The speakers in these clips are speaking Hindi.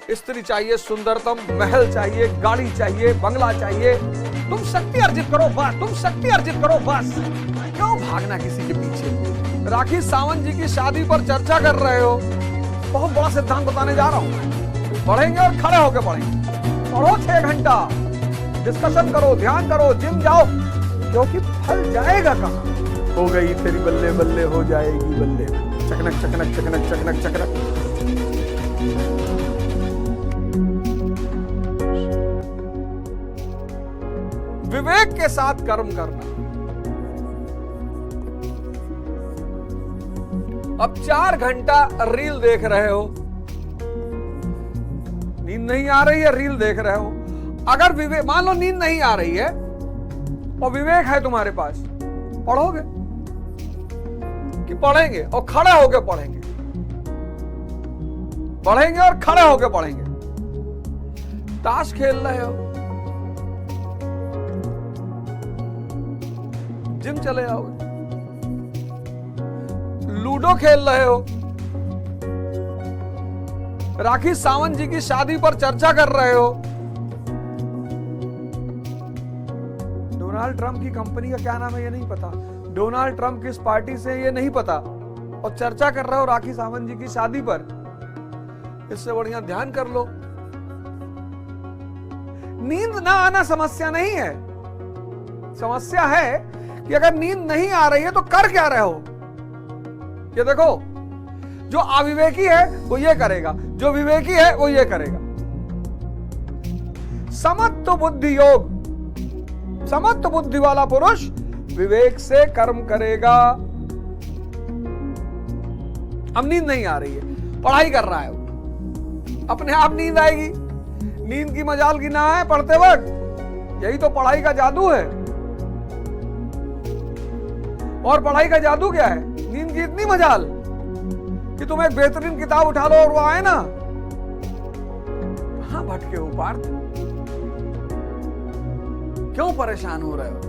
स्त्री चाहिए, सुंदरतम महल चाहिए, गाड़ी चाहिए, बंगला चाहिए। तुम शक्ति अर्जित करो बस, तुम शक्ति अर्जित करो बस। क्यों भागना किसी के पीछे? राखी सावंत जी की शादी पर चर्चा कर रहे हो, बहुत बड़ा सिद्धांत बताने जा रहा हूं। पढ़ेंगे और खड़े होकर पढ़ेंगे। पढ़ो 6 घंटा, डिस्कशन करो, ध्यान करो, जिम जाओ, क्योंकि फल जाएगा कहां? हो गई तेरी बल्ले बल्ले, हो जाएगी बल्ले। चकनक चकनक चकनक चकनक चकनक। विवेक के साथ कर्म करना। अब 4 घंटा रील देख रहे हो, नींद नहीं आ रही है, रील देख रहे हो। अगर विवेक, मान लो नींद नहीं आ रही है और विवेक है तुम्हारे पास, पढ़ोगे कि पढ़ेंगे और खड़े होकर पढ़ेंगे? पढ़ेंगे और खड़े होकर पढ़ेंगे। ताश खेल रहे हो, जिम चले जाओगे। लूडो खेल रहे हो, राखी सावंत जी की शादी पर चर्चा कर रहे हो, डोनाल्ड ट्रंप की कंपनी का क्या नाम है ये नहीं पता, डोनाल्ड ट्रंप किस पार्टी से ये नहीं पता, और चर्चा कर रहे हो राखी सावंत जी की शादी पर। इससे बढ़िया ध्यान कर लो। नींद ना आना समस्या नहीं है, समस्या है कि अगर नींद नहीं आ रही है तो कर क्या रहे हो। ये देखो, जो अविवेकी है वो ये करेगा, जो विवेकी है वो ये करेगा। समत्व बुद्धि योग, समत्व बुद्धि वाला पुरुष विवेक से कर्म करेगा। अब नींद नहीं आ रही है, पढ़ाई कर रहा है वो, अपने आप नींद आएगी। नींद की मजाल की ना है पढ़ते वक्त, यही तो पढ़ाई का जादू है। और पढ़ाई का जादू क्या है? नींद की इतनी मजाल कि तुम एक बेहतरीन किताब उठा लो और वो आए ना, कहां भटके हो पार्थ? क्यों परेशान हो रहे हो?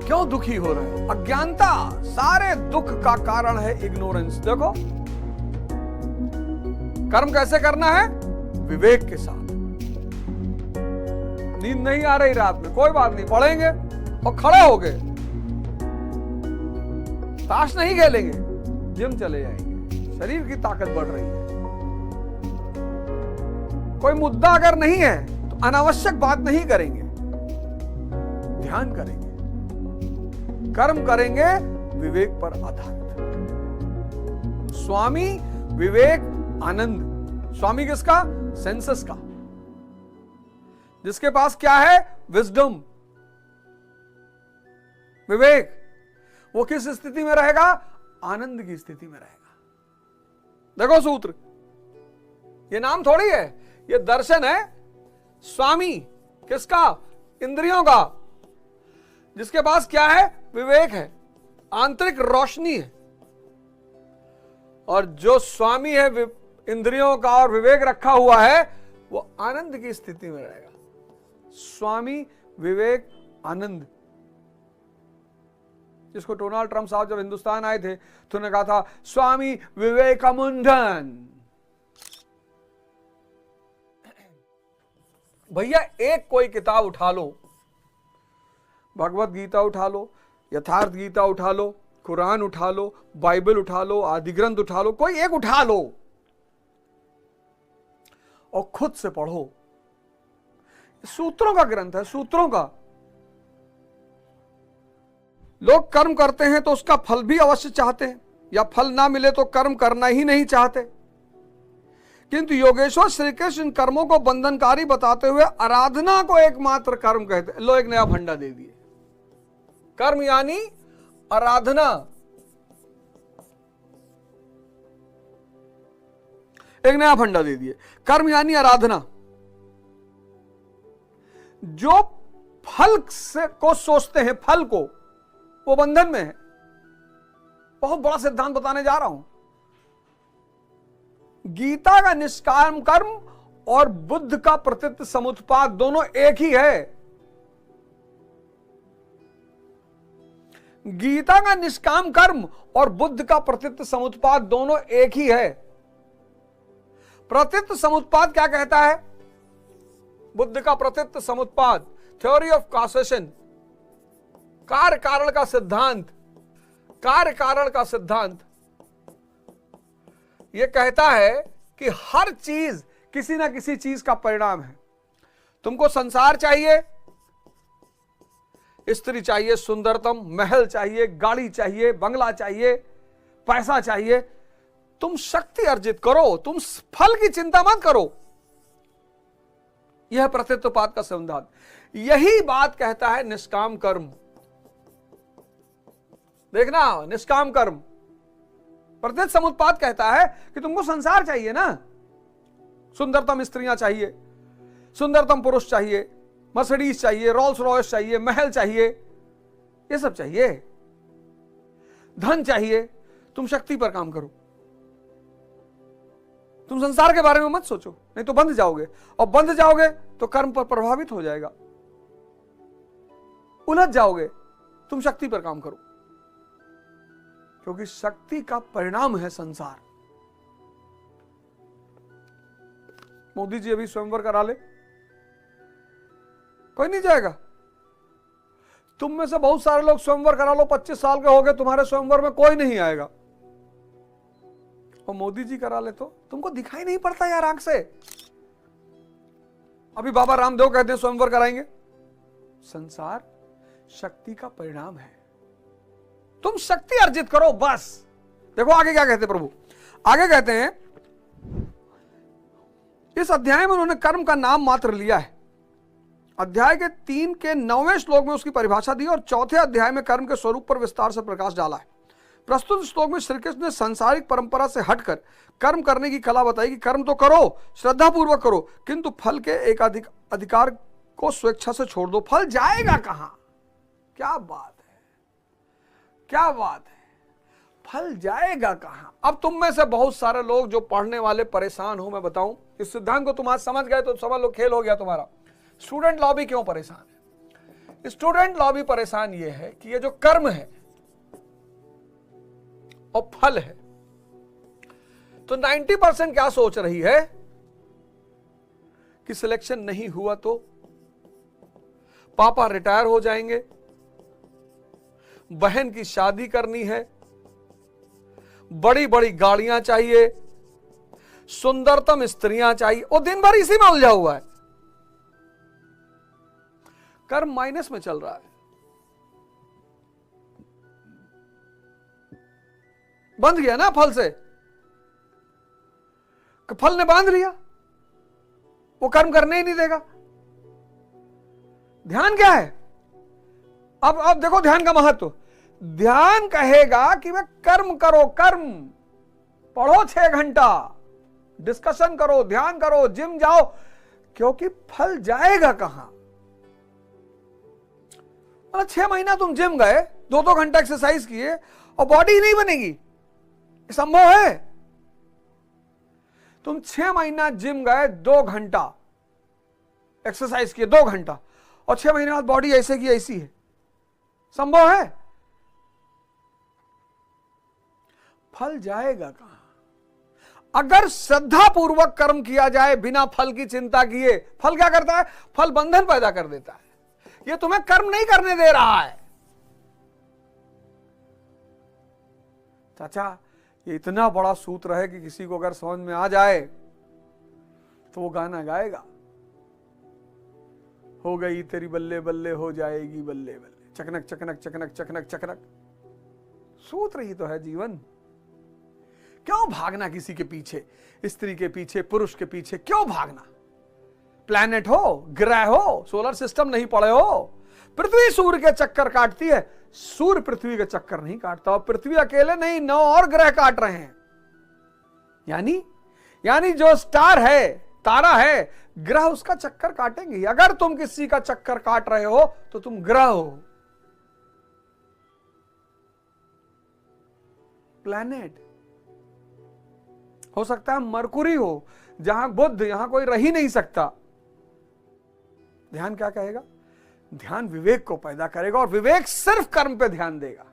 क्यों दुखी हो रहे हो? अज्ञानता सारे दुख का कारण है, इग्नोरेंस। देखो, कर्म कैसे करना है? विवेक के साथ। नींद नहीं आ रही रात में, कोई बात नहीं, पढ़ेंगे और खड़े हो गए। ताश नहीं खेलेंगे, जिम चले जाएंगे, शरीर की ताकत बढ़ रही है। कोई मुद्दा अगर नहीं है तो अनावश्यक बात नहीं करेंगे, ध्यान करेंगे, कर्म करेंगे विवेक पर आधारित। स्वामी विवेक आनंद। स्वामी किसका? सेंसस का। जिसके पास क्या है? विजडम, विवेक। वो किस स्थिति में रहेगा? आनंद की स्थिति में रहेगा। देखो सूत्र, ये नाम थोड़ी है, ये दर्शन है। स्वामी किसका? इंद्रियों का। जिसके पास क्या है? विवेक है, आंतरिक रोशनी है। और जो स्वामी है इंद्रियों का और विवेक रखा हुआ है, वो आनंद की स्थिति में रहेगा। स्वामी विवेक आनंद। जिसको डोनाल्ड ट्रंप साहब जब हिंदुस्तान आए थे तो उन्होंने कहा था स्वामी विवेकानंदन। भैया एक कोई किताब उठा लो, भगवत गीता उठा लो, यथार्थ गीता उठा लो, कुरान उठा लो, बाइबल उठा लो, आदि ग्रंथ उठा लो, कोई एक उठा लो और खुद से पढ़ो। सूत्रों का ग्रंथ है, सूत्रों का। लोग कर्म करते हैं तो उसका फल भी अवश्य चाहते हैं, या फल ना मिले तो कर्म करना ही नहीं चाहते। किंतु योगेश्वर श्री कृष्ण इन कर्मों को बंधनकारी बताते हुए आराधना को एकमात्र कर्म कहते हैं। लो एक नया फंडा दे दिए, कर्म यानी आराधना। एक नया फंडा दे दिए, कर्म यानी आराधना। जो फल से को सोचते हैं, फल को, वो बंधन में है। बहुत बड़ा सिद्धांत बताने जा रहा हूं। गीता का निष्काम कर्म और बुद्ध का प्रतीत समुत्पाद दोनों एक ही है। गीता का निष्काम कर्म और बुद्ध का प्रतीत समुत्पाद दोनों एक ही है। प्रतीत समुत्पाद क्या कहता है? बुद्ध का प्रतीत समुत्पाद, थ्योरी ऑफ कॉसेशन, कार्य कारण का सिद्धांत, कार्य कारण का सिद्धांत यह कहता है कि हर चीज किसी ना किसी चीज का परिणाम है। तुमको संसार चाहिए, स्त्री चाहिए, सुंदरतम महल चाहिए, गाड़ी चाहिए, बंगला चाहिए, पैसा चाहिए, तुम शक्ति अर्जित करो, तुम फल की चिंता मत करो। यह प्रतीतोपात का सिद्धांत। यही बात कहता है निष्काम कर्म। देखना, निष्काम कर्म प्रतीत समुत्पाद कहता है कि तुमको संसार चाहिए ना, सुंदरतम स्त्रियां चाहिए, सुंदरतम पुरुष चाहिए, मर्सिडीज चाहिए, रोल्स रॉयस चाहिए, महल चाहिए, ये सब चाहिए, धन चाहिए, तुम शक्ति पर काम करो, तुम संसार के बारे में मत सोचो, नहीं तो बंध जाओगे, और बंध जाओगे तो कर्म पर प्रभावित हो जाएगा, उलझ जाओगे। तुम शक्ति पर काम करो, क्योंकि शक्ति का परिणाम है संसार। मोदी जी अभी स्वयंवर करा ले, कोई नहीं जाएगा। तुम में से बहुत सारे लोग स्वयंवर करा लो, 25 साल के हो गए, तुम्हारे स्वयंवर में कोई नहीं आएगा। और मोदी जी करा ले तो तुमको दिखाई नहीं पड़ता यार आंख से। अभी बाबा रामदेव कहते हैं स्वयंवर कराएंगे। संसार शक्ति का परिणाम है, तुम शक्ति अर्जित करो बस। देखो आगे क्या कहते हैं प्रभु, आगे कहते हैं इस अध्याय में उन्होंने कर्म का नाम मात्र लिया है। अध्याय के 3 के 9वें श्लोक में उसकी परिभाषा दी और चौथे अध्याय में कर्म के स्वरूप पर विस्तार से प्रकाश डाला है। प्रस्तुत श्लोक में श्री कृष्ण ने सांसारिक परंपरा से हटकर कर्म करने की कला बताई कि कर्म तो करो, श्रद्धा पूर्वक करो, किंतु फल के एक अधिकार को स्वेच्छा से छोड़ दो। फल जाएगा कहां? क्या बात है, क्या बात है, फल जाएगा कहां? अब तुम में से बहुत सारे लोग जो पढ़ने वाले परेशान हो, मैं बताऊं इस सिद्धांत को तुम आज समझ गए तो समझ लो खेल हो गया तुम्हारा। स्टूडेंट लॉबी क्यों परेशान है? स्टूडेंट लॉबी परेशान यह है कि ये जो कर्म है और फल है, तो 90% क्या सोच रही है कि सिलेक्शन नहीं हुआ तो पापा रिटायर हो जाएंगे, बहन की शादी करनी है, बड़ी बड़ी गाड़ियां चाहिए, सुंदरतम स्त्रियां चाहिए, और दिन भर इसी में उलझा हुआ है। कर्म माइनस में चल रहा है, बंध गया ना फल से, फल ने बांध लिया, वो कर्म करने ही नहीं देगा। ध्यान क्या है? अब देखो ध्यान का महत्व। ध्यान कहेगा कि मैं कर्म करो, कर्म पढ़ो 6 घंटा, डिस्कशन करो, ध्यान करो, जिम जाओ, क्योंकि फल जाएगा कहां? 6 महीना तुम जिम गए, 2-2 घंटा एक्सरसाइज किए और बॉडी ही नहीं बनेगी, संभव है? तुम 6 महीना जिम गए, 2 घंटा एक्सरसाइज किए, 2 घंटा, और 6 महीने बाद बॉडी ऐसे की ऐसी है, संभव है? फल जाएगा कहां? अगर श्रद्धा पूर्वक कर्म किया जाए बिना फल की चिंता किए, फल क्या करता है? फल बंधन पैदा कर देता है। ये तुम्हें कर्म नहीं करने दे रहा है। चाचा ये इतना बड़ा सूत्र है कि किसी को अगर समझ में आ जाए तो वो गाना गाएगा, हो गई तेरी बल्ले बल्ले हो जाएगी बल्ले बल्ले, चकनक चकनक चकनक चकनक चकनक। सूत्र ही तो है जीवन। क्यों भागना किसी के पीछे, स्त्री के पीछे, पुरुष के पीछे, क्यों भागना? प्लैनेट हो, ग्रह हो, सोलर सिस्टम नहीं पड़े हो, पृथ्वी सूर्य के चक्कर काटती है, सूर्य पृथ्वी के चक्कर नहीं काटता, और पृथ्वी अकेले नहीं 9 और ग्रह काट रहे हैं। यानी जो स्टार है, तारा है, ग्रह उसका चक्कर काटेंगे। अगर तुम किसी का चक्कर काट रहे हो तो तुम ग्रह हो, प्लैनेट। हो सकता है मरकुरी हो, जहां बुध, यहां कोई रह ही नहीं सकता। ध्यान क्या कहेगा? ध्यान विवेक को पैदा करेगा, और विवेक सिर्फ कर्म पे ध्यान देगा।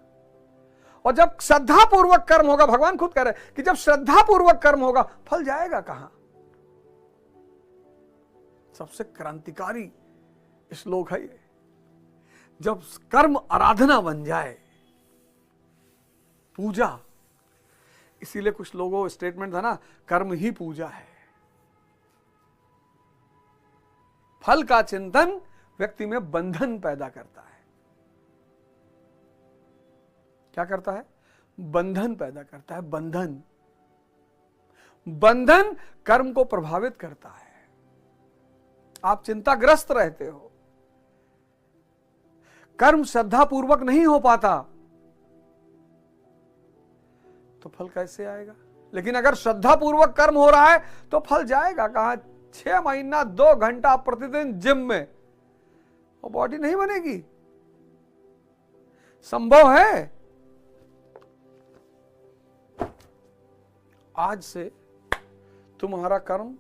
और जब श्रद्धा पूर्वक कर्म होगा, भगवान खुद कह रहे हैं कि जब श्रद्धा पूर्वक कर्म होगा, फल जाएगा कहां? सबसे क्रांतिकारी श्लोक है ये। जब कर्म आराधना बन जाए, पूजा, इसीलिए कुछ लोगों स्टेटमेंट था ना, कर्म ही पूजा है। फल का चिंतन व्यक्ति में बंधन पैदा करता है। क्या करता है? बंधन पैदा करता है। बंधन, बंधन कर्म को प्रभावित करता है। आप चिंताग्रस्त रहते हो, कर्म श्रद्धा पूर्वक नहीं हो पाता, तो फल कैसे आएगा? लेकिन अगर श्रद्धा पूर्वक कर्म हो रहा है तो फल जाएगा कहां? 6 महीना 2 घंटा प्रतिदिन जिम में, वो बॉडी नहीं बनेगी? संभव है? आज से तुम्हारा कर्म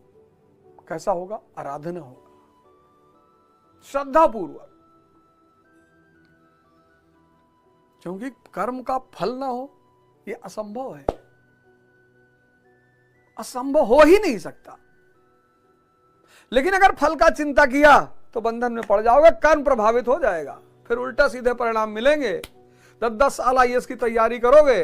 कैसा होगा? आराधना होगा, श्रद्धा पूर्वक। क्योंकि कर्म का फल ना हो यह असंभव है, असंभव हो ही नहीं सकता। लेकिन अगर फल का चिंता किया तो बंधन में पड़ जाओगे, कर्म प्रभावित हो जाएगा, फिर उल्टा सीधे परिणाम मिलेंगे। 10 साल IAS की तैयारी करोगे।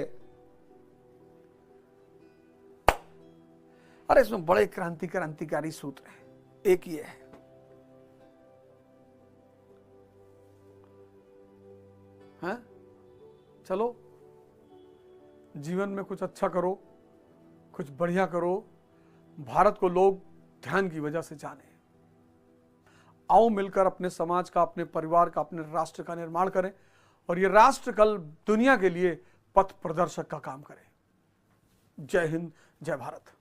अरे इसमें बड़े क्रांतिकारी सूत्र हैं। एक ये है, चलो जीवन में कुछ अच्छा करो, कुछ बढ़िया करो, भारत को लोग ध्यान की वजह से जाने। आओ मिलकर अपने समाज का, अपने परिवार का, अपने राष्ट्र का निर्माण करें, और ये राष्ट्र कल दुनिया के लिए पथ प्रदर्शक का काम करे। जय हिंद, जय भारत।